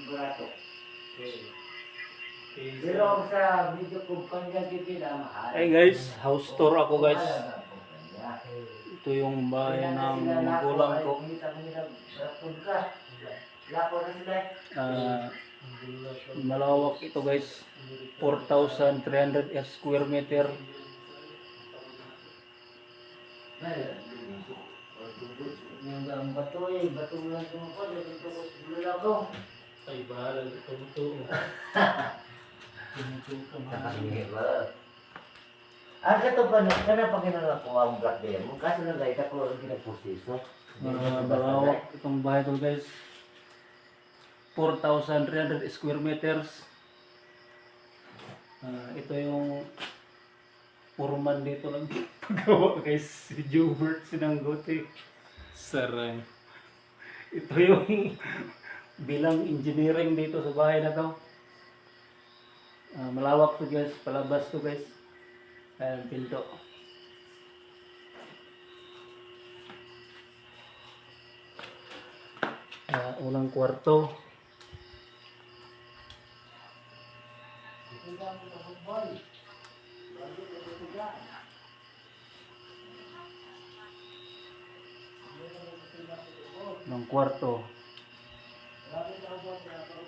barato. Pero sa video kumpanya kita mahal. Hey guys, house tour ako guys. Ito yung bahay ng magulang ko. Malawak ito guys. 4,300 square meter. Yung bato lang ko, dito ko siguro ko. Ay, bahala ito ito. Ang kato pa na, kana pa kinala ko ang black bear mo, kaso na gaya ko ang kinapusiso. Malawak itong bahay ko guys. 4,300 square meters. Ito yung foreman dito lang paggawa guys. Si Jubert Sinanggote. Saray. Ito yung bilang engineering dito sa bahay na to. Malawak to guys. Palabas to guys. Ayan, pinto. Unang kwarto. Unang kwarto.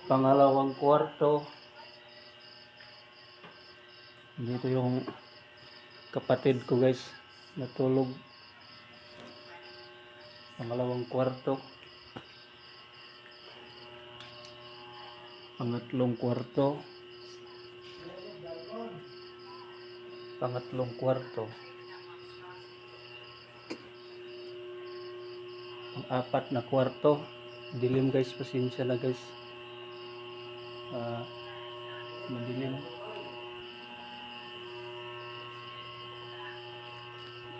Pangalawang kwarto. Dito yung kapatid ko guys. Natulog. Pangalawang kwarto. Pangatlong kwarto. Pangatlong kwarto. Pang-apat na kwarto. Dilim guys, pasensya na guys. Madilim.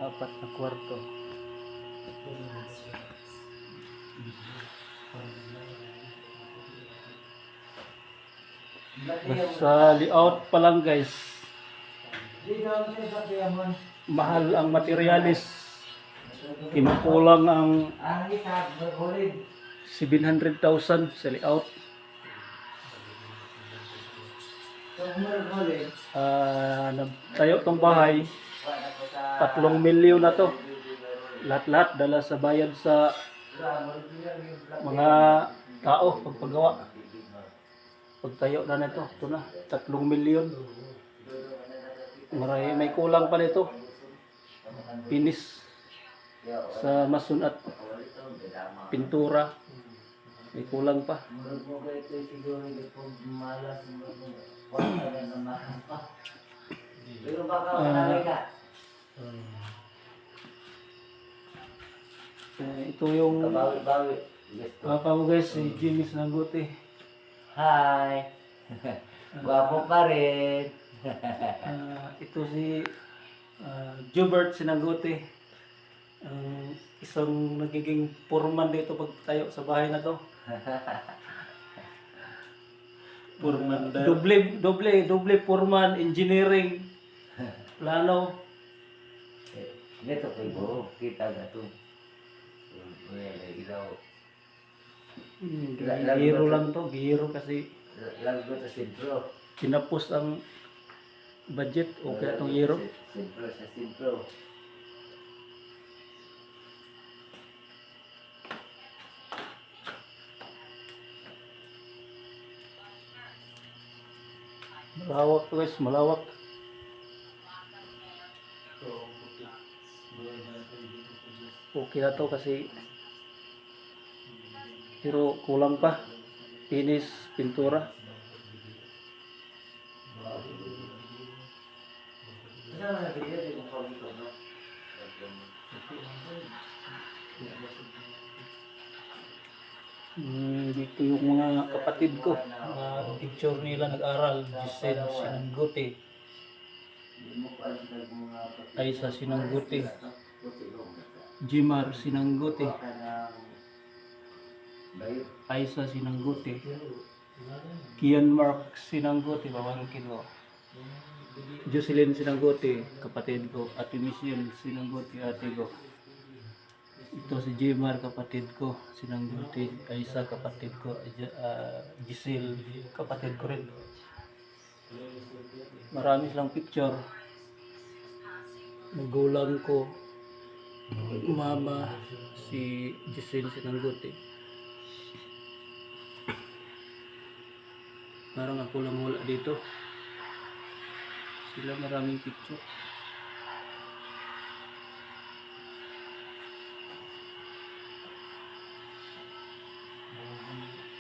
Apat na kwarto. Sa layout pa lang guys, mahal ang materialis. Kinukulang ang 700,000 sa layout. Tayo tong bahay 3 milyon na to. Lahat-lahat dala sa bayad sa mga tao pagpagawa. Pagtayo na nito, ito na 3 milyon. May kulang pa nito. Finish sa masun at pintura. May kulang pa. Ito yung papa mo guys, si Jimmy Sinanggote. Hi! Gwapo pa rin. Ito si Jubert Sinanggote. Isang nagiging foreman dito pag tayo sa bahay na to. Foreman. Doble foreman, engineering, plano. Dito kay Bo, kita na ito. Bihiro lang to, bihiro kasi Lago to sentro. kinapos ang budget o kaya itong hero. Sentro sa sentro. Malawak to guys, malawak. Okay na to kasi pero kulang pa. Finish, pintura. Dito yung mga kapatid ko. Picture nila nag-aral. Giselle Sinanggote. Aisa Sinanggote. Jimar Sinanggote. Aisa Sinanggote. Kian Mark Sinanggote, pamangkin ko. Jocelyn Sinanggote, kapatid ko. Ate Michelle Sinanggote, ate ko. Ito si Jimar, kapatid ko. Sinangguti, Aisa, kapatid ko. Giselle, kapatid ko rin. Marami silang picture. Magulang ko, mama, si Giselle Sinangguti. Parang ako lang wala dito. Sila maraming picture.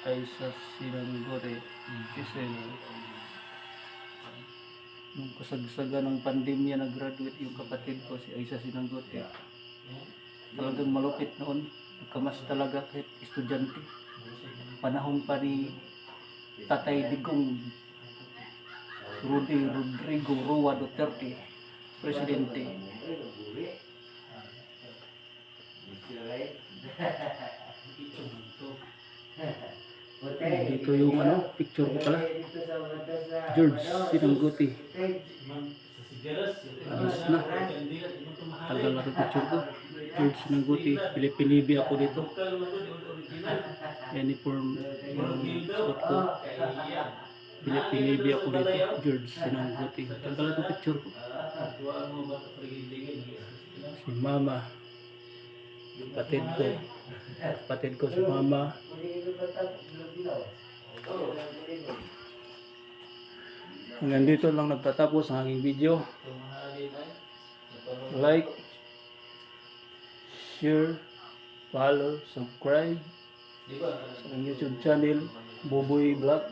Aisa Sinangguti, Giselle. Nung kasagsaga ng pandemya, nag-graduate yung kapatid ko, si Aisa Sinangguti. Talagang malupit noon. Nagkamas talaga kahit estudyante. Panahon pa ni Tatay Digong Rudy Rodrigo Roa Duterte, presidente. Dito yung picture ko pala. George Sinangguti. Alas na. Tagal na yung picture ko. George Sinangguti. Pilipinibi ako dito. Uniform yung suot ko. Pilipinibi ako dito. George Sinangguti. Tagal na yung picture ko. Si mama. Kapatid ko. Kapatid ko si mama. Hanggang dito lang nagtatapos ang aking video. Like, share, follow, subscribe sa aking YouTube channel, Boboy Vlog.